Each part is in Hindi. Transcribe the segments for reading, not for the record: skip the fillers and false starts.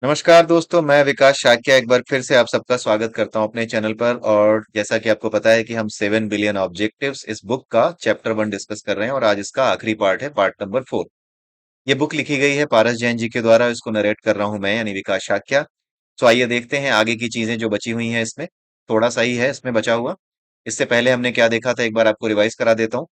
नमस्कार दोस्तों, मैं विकास शाक्य एक बार फिर से आप सबका स्वागत करता हूं अपने चैनल पर। और जैसा कि आपको पता है कि हम 7 बिलियन ऑब्जेक्टिव्स इस बुक का चैप्टर 1 डिस्कस कर रहे हैं और आज इसका आखिरी पार्ट है, पार्ट नंबर 4। ये बुक लिखी गई है पारस जैन जी के द्वारा। इसको नरेट कर रहा हूं मैं, यानी विकास शाक्य। तो आइए देखते हैं आगे की चीजें जो बची हुई हैं इसमें। थोड़ा सा ही है इसमें बचा हुआ। इससे पहले हमने क्या देखा था, एक बार आपको रिवाइज करा देता हूँ।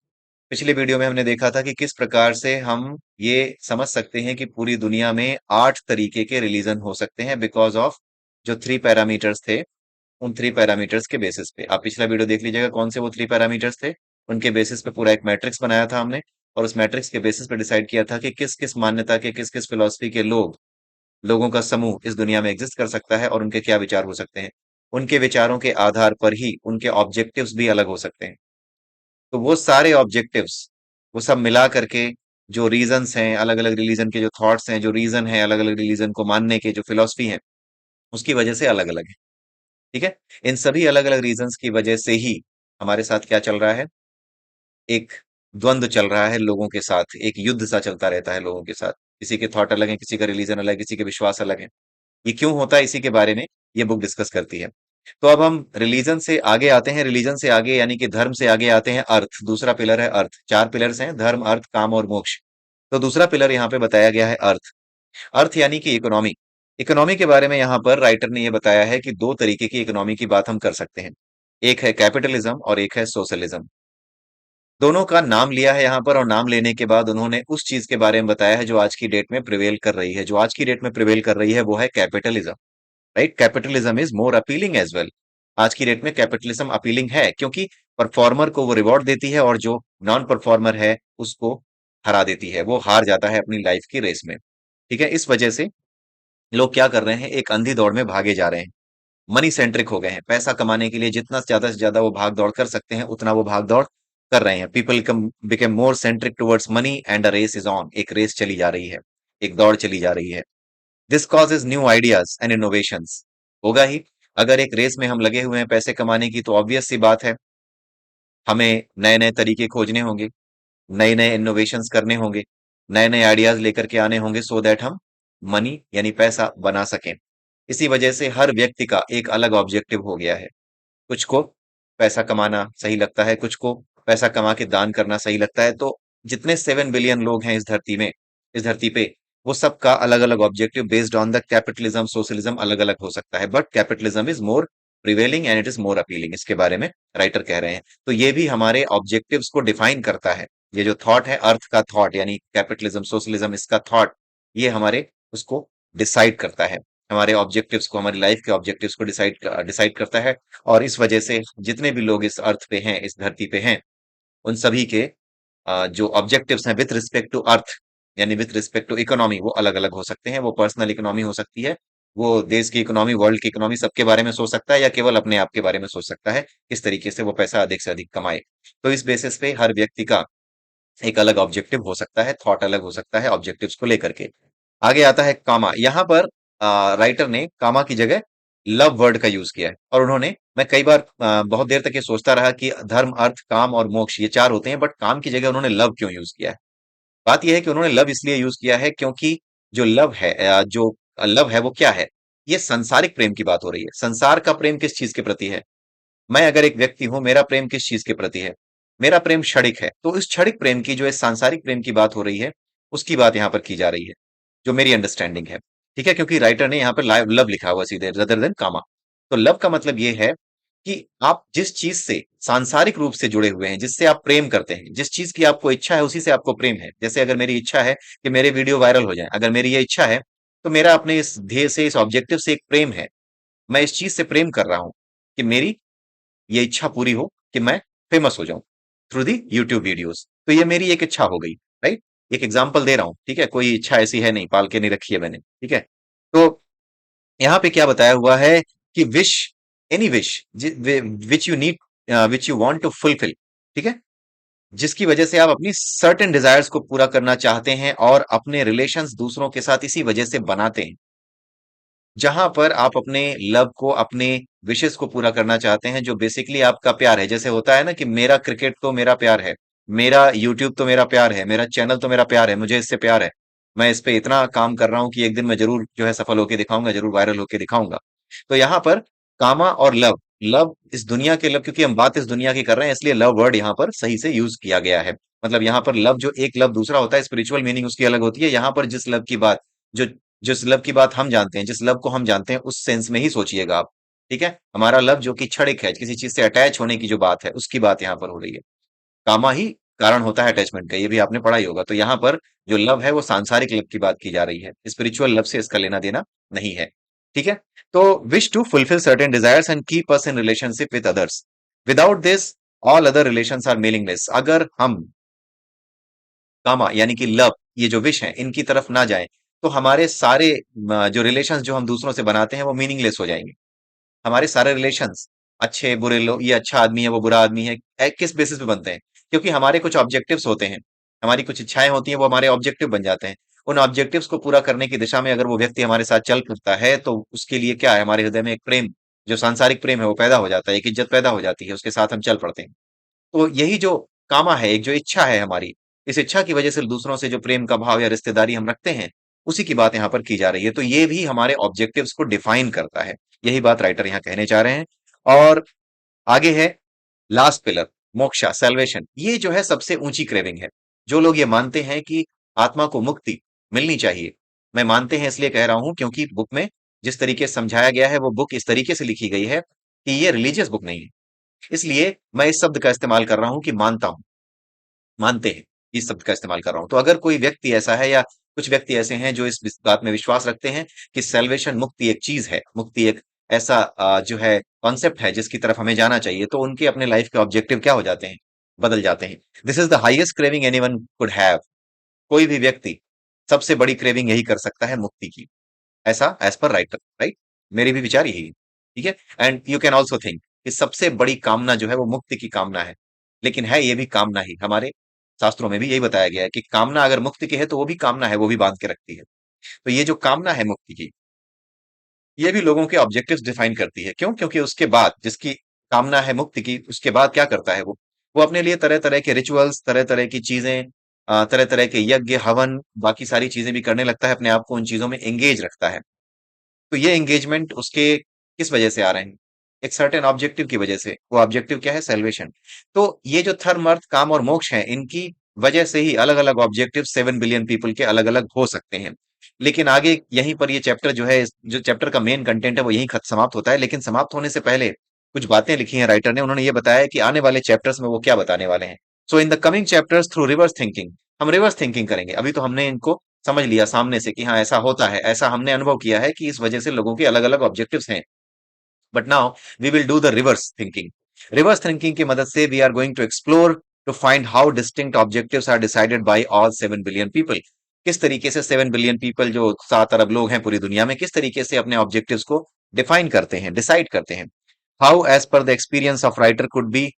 पिछले वीडियो में हमने देखा था कि किस प्रकार से हम ये समझ सकते हैं कि पूरी दुनिया में 8 तरीके के रिलीजन हो सकते हैं बिकॉज ऑफ जो 3 पैरामीटर्स थे। उन 3 पैरामीटर्स के बेसिस पे आप पिछला वीडियो देख लीजिएगा, कौन से वो 3 पैरामीटर्स थे। उनके बेसिस पे पूरा एक मैट्रिक्स बनाया था हमने। और उस मैट्रिक्स के बेसिस पे डिसाइड किया था कि किस किस मान्यता के, किस किस फिलॉसफी के लोगों का समूह इस दुनिया में एग्जिस्ट कर सकता है और उनके क्या विचार हो सकते हैं। उनके विचारों के आधार पर ही उनके ऑब्जेक्टिव्स भी अलग हो सकते हैं। तो वो सारे ऑब्जेक्टिव्स, वो सब मिला करके जो रीजंस हैं, अलग अलग रिलीजन के जो थॉट्स हैं, जो रीजन है अलग अलग रिलीजन को मानने के, जो फिलॉसफी है, उसकी वजह से अलग अलग है। ठीक है। इन सभी अलग अलग रीजंस की वजह से ही हमारे साथ क्या चल रहा है, एक द्वंद्व चल रहा है लोगों के साथ, एक युद्ध सा चलता रहता है लोगों के साथ। किसी के थॉट अलग है, किसी का रिलीजन अलग है, किसी के विश्वास अलग है। ये क्यों होता है, इसी के बारे में ये बुक डिस्कस करती है। तो अब हम रिलीजन से आगे आते हैं, रिलीजन से आगे यानी कि धर्म से आगे आते हैं अर्थ। दूसरा पिलर है अर्थ। 4 पिलर्स हैं, धर्म, अर्थ, काम और मोक्ष। तो दूसरा पिलर यहाँ पे बताया गया है अर्थ। अर्थ यानी कि इकोनॉमी। इकोनॉमी के बारे में यहाँ पर राइटर ने यह बताया है कि 2 तरीके की इकोनॉमी की बात हम कर सकते हैं। एक है कैपिटलिज्म और एक है सोशलिज्म। दोनों का नाम लिया है यहाँ पर, और नाम लेने के बाद उन्होंने उस चीज के बारे में बताया है जो आज की डेट में प्रिवेल कर रही है। जो आज की डेट में प्रिवेल कर रही है वो है capitalism. Right, capitalism is more appealing as well. आज की डेट में कैपिटलिज्म अपीलिंग है क्योंकि परफॉर्मर को वो रिवॉर्ड देती है और जो नॉन परफॉर्मर है उसको हरा देती है, वो हार जाता है अपनी लाइफ की रेस में। ठीक है। इस वजह से लोग क्या कर रहे हैं, एक अंधी दौड़ में भागे जा रहे हैं। मनी सेंट्रिक हो गए हैं। पैसा कमाने के लिए जितना ज्यादा से ज्यादा वो भाग दौड़ कर सकते हैं उतना वो भाग दौड़ कर रहे हैं। People became more centric towards money and a race is on. एक रेस चली जा रही है, एक दौड़ चली जा रही है। This causes new ideas and innovations. होगा ही। अगर एक रेस में हम लगे हुए हैं पैसे कमाने की, तो ऑब्वियस सी बात है हमें नए नए तरीके खोजने होंगे, नए नए इनोवेशंस करने होंगे, नए नए आइडियाज लेकर के आने होंगे सो दैट हम मनी यानी पैसा बना सकें। इसी वजह से हर व्यक्ति का एक अलग ऑब्जेक्टिव हो गया है। कुछ को पैसा कमाना सही लगता है, कुछ को पैसा कमा के दान करना सही लगता है। तो जितने 7 बिलियन लोग हैं इस धरती में, इस धरती पे, वो सबका अलग अलग objective based on the capitalism, socialism अलग अलग हो सकता है, but capitalism is more prevailing and it is more appealing. इसके बारे में राइटर कह रहे हैं। तो ये भी हमारे ऑब्जेक्टिव्स को डिफाइन करता है। ये जो थॉट है, अर्थ का थॉट यानी कैपिटलिज्म सोशलिज्म, इसका थॉट, ये हमारे उसको डिसाइड करता है। हमारे ऑब्जेक्टिव्स को, हमारी लाइफ के ऑब्जेक्टिव्स को डिसाइड डिसाइड करता है। और इस वजह से जितने भी लोग इस अर्थ पे हैं, इस धरती पे हैं, उन सभी के जो ऑब्जेक्टिव्स हैं विथ रिस्पेक्ट टू अर्थ यानी विथ रिस्पेक्ट टू इकोनॉमी, वो अलग अलग हो सकते हैं। वो पर्सनल इकोनॉमी हो सकती है, वो देश की इकोनॉमी, वर्ल्ड की इकोनॉमी, सबके बारे में सोच सकता है, या केवल अपने आप के बारे में सोच सकता है किस तरीके से वो पैसा अधिक से अधिक कमाए। तो इस बेसिस पे हर व्यक्ति का एक अलग ऑब्जेक्टिव हो सकता है, थॉट अलग हो सकता है ऑब्जेक्टिव्स को लेकर के। आगे आता है कामा। यहाँ पर राइटर ने कामा की जगह लव वर्ड का यूज किया है। और उन्होंने, मैं कई बार बहुत देर तक ये सोचता रहा कि धर्म, अर्थ, काम और मोक्ष ये 4 होते हैं, बट काम की जगह उन्होंने लव क्यों यूज किया है। बात यह है कि उन्होंने लव इसलिए यूज किया है क्योंकि जो लव है, जो लव है वो क्या है, ये सांसारिक प्रेम की बात हो रही है। संसार का प्रेम किस चीज के प्रति है। मैं अगर एक व्यक्ति हूं, मेरा प्रेम किस चीज के प्रति है, मेरा प्रेम क्षणिक है। तो इस क्षणिक प्रेम की, जो इस सांसारिक प्रेम की बात हो रही है, उसकी बात यहाँ पर की जा रही है, जो मेरी अंडरस्टैंडिंग है। ठीक है, क्योंकि राइटर ने यहाँ पर लव लिखा हुआ सीधे, रदर देन कामा। तो लव का मतलब ये है कि आप जिस चीज से सांसारिक रूप से जुड़े हुए हैं, जिससे आप प्रेम करते हैं, जिस चीज की आपको इच्छा है उसी से आपको प्रेम है। जैसे अगर मेरी इच्छा है कि मेरे वीडियो वायरल हो जाए, अगर मेरी ये इच्छा है, तो मेरा अपने इस ध्येय से, इस ऑब्जेक्टिव से एक प्रेम है। मैं इस चीज से प्रेम कर रहा हूं कि मेरी ये इच्छा पूरी हो कि मैं फेमस हो जाऊं थ्रू दी यूट्यूब वीडियोस। तो ये मेरी एक इच्छा हो गई। राइट। एक एग्जांपल दे रहा हूं, ठीक है, कोई इच्छा ऐसी है नहीं, पाल के नहीं रखी है मैंने। ठीक है। तो यहाँ पे क्या बताया हुआ है कि wish, any wish which you need, which you want to fulfil. ठीक है। जिसकी वजह से आप अपनी सर्टेन डिजायर्स को पूरा करना चाहते हैं और अपने रिलेशंस दूसरों के साथ इसी वजह से बनाते हैं। जहां पर आप अपने लव को, अपने विशेस को पूरा करना चाहते हैं, जो बेसिकली आपका प्यार है। जैसे होता है ना कि मेरा क्रिकेट तो मेरा प्यार है, मेरा यूट्यूब तो मेरा प्यार है, मेरा चैनल तो मेरा प्यार है, मुझे इससे प्यार है। मैं इस पे इतना काम कर रहा हूँ कि एक दिन मैं जरूर जो है सफल होके दिखाऊंगा, जरूर वायरल होके दिखाऊंगा। तो यहाँ पर कामा और लव, लव इस दुनिया के लव, क्योंकि हम बात इस दुनिया की कर रहे हैं इसलिए लव वर्ड यहाँ पर सही से यूज किया गया है। मतलब यहाँ पर लव, जो एक लव दूसरा होता है, स्पिरिचुअल मीनिंग उसकी अलग होती है। यहाँ पर जिस लव की बात, जो जिस लव की बात हम जानते हैं, जिस लव को हम जानते हैं, उस सेंस में ही सोचिएगा आप। ठीक है, हमारा लव जो कि क्षणिक है, किसी चीज से अटैच होने की जो बात है, उसकी बात यहाँ पर हो रही है। कामा ही कारण होता है अटैचमेंट का, ये भी आपने पढ़ा ही होगा। तो यहाँ पर जो लव है वो सांसारिक लव की बात की जा रही है, स्पिरिचुअल लव से इसका लेना देना नहीं है। ठीक है। तो wish to fulfil certain desires and keep us in relationship with others, without this all other relations are meaningless. अगर हम कामा यानी कि लव, ये जो विश है, इनकी तरफ ना जाएं तो हमारे सारे जो रिलेशंस जो हम दूसरों से बनाते हैं वो मीनिंगलेस हो जाएंगे। हमारे सारे रिलेशंस, अच्छे बुरे लोग, ये अच्छा आदमी है वो बुरा आदमी है, किस बेसिस पे बनते हैं? क्योंकि हमारे कुछ ऑब्जेक्टिव्स होते हैं, हमारी कुछ इच्छाएं होती हैं, वो हमारे ऑब्जेक्टिव बन जाते हैं। उन ऑब्जेक्टिव्स को पूरा करने की दिशा में अगर वो व्यक्ति हमारे साथ चल पड़ता है तो उसके लिए क्या है, हमारे हृदय में एक प्रेम, जो सांसारिक प्रेम है वो पैदा हो जाता है, एक इज्जत पैदा हो जाती है, उसके साथ हम चल पड़ते हैं। तो यही जो कामा है, एक जो इच्छा है हमारी, इस इच्छा की वजह से दूसरों से जो प्रेम का भाव या रिश्तेदारी हम रखते हैं, उसी की बात यहाँ पर की जा रही है। तो ये भी हमारे ऑब्जेक्टिव्स को डिफाइन करता है। यही बात राइटर यहाँ कहने चाह रहे हैं। और आगे है लास्ट पिलर, मोक्षा, सेल्वेशन। ये जो है सबसे ऊंची क्रेविंग है। जो लोग ये मानते हैं कि आत्मा को मुक्ति मिलनी चाहिए, मैं मानते हैं इसलिए कह रहा हूं क्योंकि बुक में जिस तरीके से समझाया गया है, वो बुक इस तरीके से लिखी गई है कि ये रिलीजियस बुक नहीं है। इसलिए मैं इस शब्द का इस्तेमाल कर रहा हूं कि मानता हूं, मानते हैं, इस शब्द का इस्तेमाल कर रहा हूं। तो अगर कोई व्यक्ति ऐसा है या कुछ व्यक्ति ऐसे हैं जो इस बात में विश्वास रखते हैं कि सेल्वेशन, मुक्ति एक चीज है, मुक्ति एक ऐसा जो है कॉन्सेप्ट है जिसकी तरफ हमें जाना चाहिए, तो उनके अपने लाइफ के ऑब्जेक्टिव क्या हो जाते हैं, बदल जाते हैं। This is the highest craving anyone could have. कोई भी व्यक्ति सबसे बड़ी क्रेविंग यही कर सकता है, मुक्ति की, ऐसा एज पर राइटर, राइट। मेरी भी विचार यही है। ठीक है। And you can also think कि सबसे बड़ी कामना जो है वो मुक्ति की कामना है। लेकिन है ये भी कामना ही, हमारे शास्त्रों में भी यही बताया गया है कि कामना अगर मुक्ति की है तो वो भी कामना है, वो भी बांध के रखती है। तो ये जो कामना है मुक्ति की, ये भी लोगों के ऑब्जेक्टिव्स डिफाइन करती है। क्यों? क्योंकि उसके बाद, जिसकी कामना है मुक्ति की, उसके बाद क्या करता है वो अपने लिए तरह तरह के रिचुअल्स, तरह तरह की चीजें, तरह तरह के यज्ञ, हवन, बाकी सारी चीजें भी करने लगता है, अपने आप को उन चीजों में एंगेज रखता है। तो ये एंगेजमेंट उसके किस वजह से आ रहे हैं? एक सर्टेन ऑब्जेक्टिव की वजह से। वो ऑब्जेक्टिव क्या है? सेल्वेशन। तो ये जो धर्म, अर्थ, काम और मोक्ष है, इनकी वजह से ही अलग अलग ऑब्जेक्टिव 7 बिलियन पीपल के अलग अलग हो सकते हैं। लेकिन आगे यहीं पर ये चैप्टर जो है, जो चैप्टर का मेन कंटेंट है, वो यहीं खत्म समाप्त होता है। लेकिन समाप्त होने से पहले कुछ बातें लिखी हैं राइटर ने। उन्होंने ये बताया कि आने वाले चैप्टर्स में वो क्या बताने वाले हैं। So in the coming chapters through reverse thinking, हम रिवर्स थिंकिंग करेंगे। अभी तो हमने इनको समझ लिया सामने से कि हाँ ऐसा होता है, ऐसा हमने अनुभव किया है कि इस वजह से लोगों के अलग अलग ऑब्जेक्टिव्स हैं। But now we will do the reverse thinking. Reverse thinking की मदद से we are going to explore to find how distinct objectives are decided by all 7 billion people. किस तरीके से 7 बिलियन पीपल, जो 7 अरब लोग हैं पूरी दुनिया में, किस तरीके से अपने ऑब्जेक्टिव्स को डिफाइन करते हैं, डिसाइड करते हैं। How as per the experience of writer could be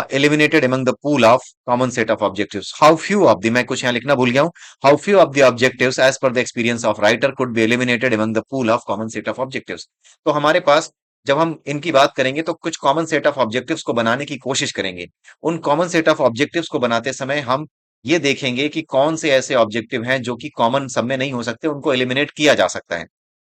eliminated among the pool of common set of objectives. How few of the, मैं कुछ यहाँ लिखना भूल गया हूँ, how few of the objectives as per the experience of writer could be eliminated among the pool of common set of objectives. तो हमारे पास जब हम इनकी बात करेंगे तो कुछ कॉमन सेट ऑफ ऑब्जेक्टिव्स को बनाने की कोशिश करेंगे। उन कॉमन सेट ऑफ ऑब्जेक्टिव्स को बनाते समय हम ये देखेंगे कि कौन से ऐसे ऑब्जेक्टिव हैं जो कि कॉमन सब में नहीं हो सकते, उनको एलिमिनेट किया जा सकता है।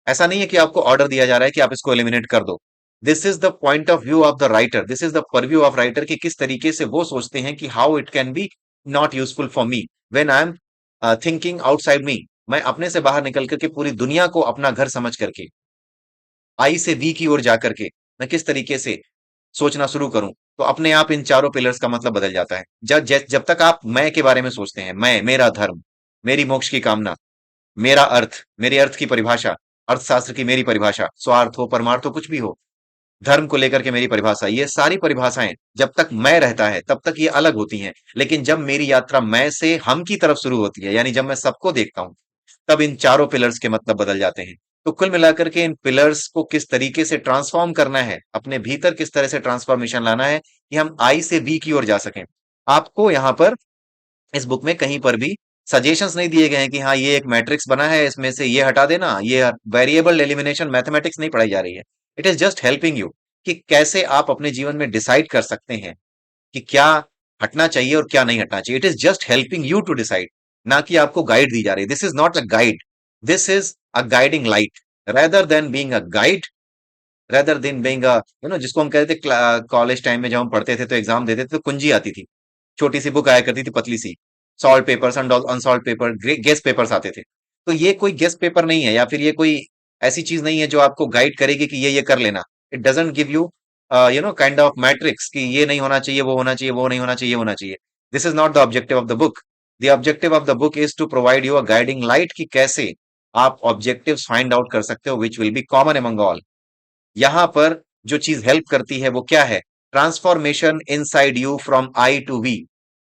ऐसा नहीं है कि आपको ऑर्डर दिया जा रहा है कि आप इसको एलिमिनेट कर दो। This is the point of view of the writer, this is the purview of writer कि किस तरीके से वो सोचते हैं कि how it can be not useful for me when I am thinking outside me. मैं अपने से बाहर निकल करके पूरी दुनिया को अपना घर समझ करके, आई से वी की ओर जाकर के मैं किस तरीके से सोचना शुरू करूं, तो अपने आप इन चारों पिलर्स का मतलब बदल जाता है। जब तक आप मैं के बारे में सोचते हैं, मैं, मेरा धर्म, मेरी मोक्ष की कामना, मेरा अर्थ, मेरे अर्थ की परिभाषा, अर्थशास्त्र की मेरी परिभाषा, स्वार्थ हो, परमार्थ हो, कुछ भी हो, धर्म को लेकर के मेरी परिभाषा, ये सारी परिभाषाएं जब तक मैं रहता है तब तक ये अलग होती हैं। लेकिन जब मेरी यात्रा मैं से हम की तरफ शुरू होती है, यानी जब मैं सबको देखता हूं, तब इन चारों पिलर्स के मतलब बदल जाते हैं। तो कुल मिलाकर के इन पिलर्स को किस तरीके से ट्रांसफॉर्म करना है, अपने भीतर किस तरह से ट्रांसफॉर्मेशन लाना है कि हम आई से बी की ओर जा सकें। आपको यहाँ पर इस बुक में कहीं पर भी सजेशंस नहीं दिए गए हैं कि हाँ ये एक मैट्रिक्स बना है, इसमें से ये हटा देना, ये वेरिएबल एलिमिनेशन मैथमेटिक्स नहीं पढ़ाई जा रही है। It is just helping you कि कैसे आप अपने जीवन में डिसाइड कर सकते हैं कि क्या हटना चाहिए और क्या नहीं हटना चाहिए। It is just helping you to decide. ना कि आपको गाइड दी जा रही है। This is not a guide, this is a guiding light, rather than being a guide, rather than being a जिसको हम कहते थे कॉलेज टाइम में जब हम पढ़ते थे तो एग्जाम देते थे तो कुंजी आती थी, छोटी सी बुक आया करती थी पतली सी, solve papers, unsolve paper, guess papers आते थे। तो ये कोई गेस पेपर नहीं है, या फिर ये कोई ऐसी चीज नहीं है जो आपको गाइड करेगी कि ये कर लेना। It doesn't give you kind of matrix कि ये नहीं होना चाहिए, वो होना चाहिए, वो नहीं होना चाहिए, ये होना चाहिए। This is not the objective of the book. The objective of the book is to provide you a guiding light कि कैसे आप ऑब्जेक्टिव्स फाइंड आउट कर सकते हो which will be common among all. यहां पर जो चीज हेल्प करती है वो क्या है? Transformation inside you from I to we.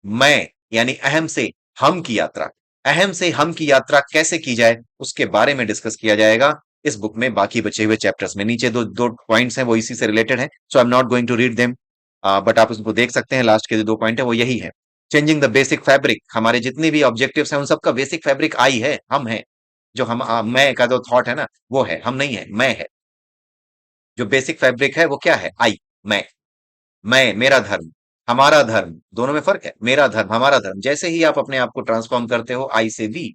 मैं यानी अहम से हम की यात्रा, अहम से हम की यात्रा कैसे की जाए उसके बारे में डिस्कस किया जाएगा इस बुक में बाकी बचे हुए चैप्टर्स में। नीचे दो दो पॉइंट्स हैं वो इसी से रिलेटेड हैं, so I am not going to read them, but आप उसको देख सकते हैं। लास्ट के जो दो पॉइंट है वो यही है। चेंजिंग द बेसिक फैब्रिक, हमारे जितने भी ऑब्जेक्टिव्स हैं उन सबका बेसिक फैब्रिक आई है, हम है। जो हम मैं का जो थॉट है ना वो है, हम नहीं है, मैं है। जो बेसिक फैब्रिक है वो क्या है? आई, मैं, मेरा धर्म, हमारा धर्म, दोनों में फर्क है। मेरा धर्म, हमारा धर्म। जैसे ही आप अपने आप को ट्रांसफॉर्म करते हो आई से वी,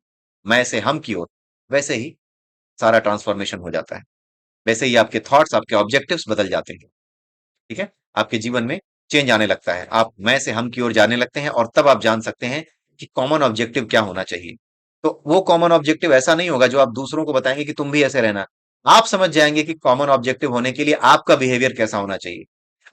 मैं से हम की ओर, वैसे ही सारा ट्रांसफॉर्मेशन हो जाता है। वैसे ही आपके थॉट्स, आपके ऑब्जेक्टिव्स बदल जाते हैं। ठीक है? आपके जीवन में चेंज आने लगता है, आप मैं से हम की ओर जाने लगते हैं, और तब आप जान सकते हैं कि कॉमन ऑब्जेक्टिव क्या होना चाहिए। तो वो कॉमन ऑब्जेक्टिव ऐसा नहीं होगा जो आप दूसरों को बताएंगे कि तुम भी ऐसे रहना। आप समझ जाएंगे कि कॉमन ऑब्जेक्टिव होने के लिए आपका बिहेवियर कैसा होना चाहिए।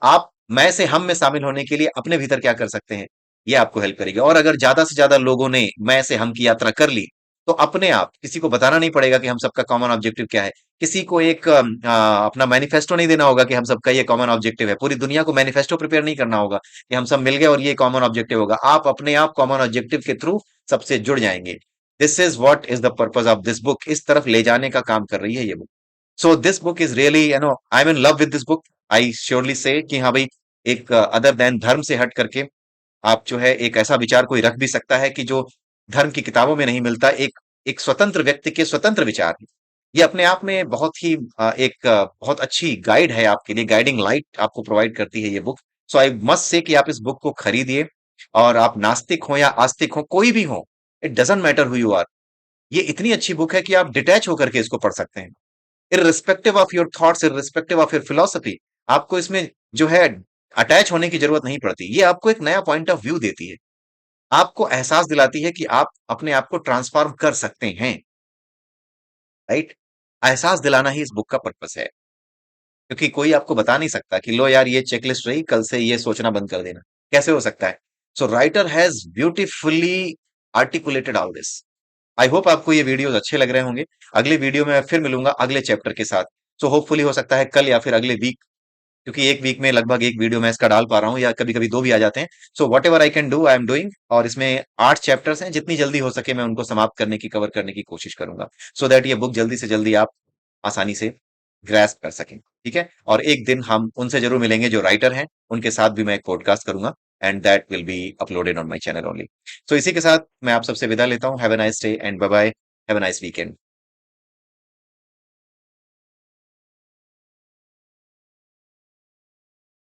आप मैं से हम में शामिल होने के लिए अपने भीतर क्या कर सकते हैं, ये आपको हेल्प करेगी। और अगर ज्यादा से ज्यादा लोगों ने मैं से हम की यात्रा कर ली तो अपने आप किसी को बताना नहीं पड़ेगा कि हम सबका कॉमन ऑब्जेक्टिव क्या है। किसी को एक अपना मैनिफेस्टो नहीं देना होगा कि हम सबका ये कॉमन ऑब्जेक्टिव है। पूरी दुनिया को मैनिफेस्टो प्रिपेयर नहीं करना होगा कि हम सब मिल गए और ये कॉमन ऑब्जेक्टिव होगा। आप अपने आप कॉमन ऑब्जेक्टिव के थ्रू सबसे जुड़ जाएंगे। This is what is the purpose of this book, इस तरफ ले जाने का काम कर रही है ये book. So this book is really I am in love with this book. I surely से कि हाँ भाई, एक अदर देन धर्म से हट करके आप जो है एक ऐसा विचार कोई रख भी सकता है कि जो धर्म की किताबों में नहीं मिलता। एक एक स्वतंत्र व्यक्ति के स्वतंत्र विचार है। ये अपने आप में बहुत ही बहुत अच्छी गाइड है आपके लिए, गाइडिंग लाइट आपको प्रोवाइड करती है ये book. So I must say कि आप इस बुक को खरीदिए। और आप नास्तिक हो या आस्तिक हो, कोई भी हो, it doesn't matter who you are, ये इतनी अच्छी बुक है कि आप डिटैच होकर के इसको पढ़ सकते हैं। Irrespective of your thoughts, irrespective of your philosophy, आपको इसमें जो है अटैच होने की जरूरत नहीं पड़ती। ये आपको एक नया पॉइंट ऑफ व्यू देती है, आपको एहसास दिलाती है कि आप अपने आप को ट्रांसफॉर्म कर सकते हैं। राइट? एहसास दिलाना ही इस बुक का पर्पस है। क्योंकि कोई आपको बता नहीं सकता कि लो यार ये चेकलिस्ट रही, कल से ये सोचना बंद कर देना। कैसे हो सकता है? सो writer has beautifully articulated all this. I hope आपको ये वीडियोस अच्छे लग रहे होंगे। अगले वीडियो में मैं फिर मिलूंगा अगले चैप्टर के साथ। सो होपफुली हो सकता है कल या फिर अगले वीक, क्योंकि एक वीक में लगभग एक वीडियो मैं इसका डाल पा रहा हूँ, या कभी कभी दो भी आ जाते हैं। So what ever I can do I am doing. और इसमें 8 चैप्टर्स हैं, जितनी जल्दी हो सके मैं उनको समाप्त करने की, कवर करने की कोशिश करूंगा, सो दैट ये बुक जल्दी से जल्दी आप आसानी से ग्रैस्प कर सकें। ठीक है? और एक दिन हम उनसे जरूर मिलेंगे जो राइटर हैं, उनके साथ भी मैं एक पॉडकास्ट करूंगा, and that will be uploaded on my channel only. So इसी के साथ मैं आप सबसे विदा लेता हूँ। Have a nice day and bye bye. Have a nice weekend.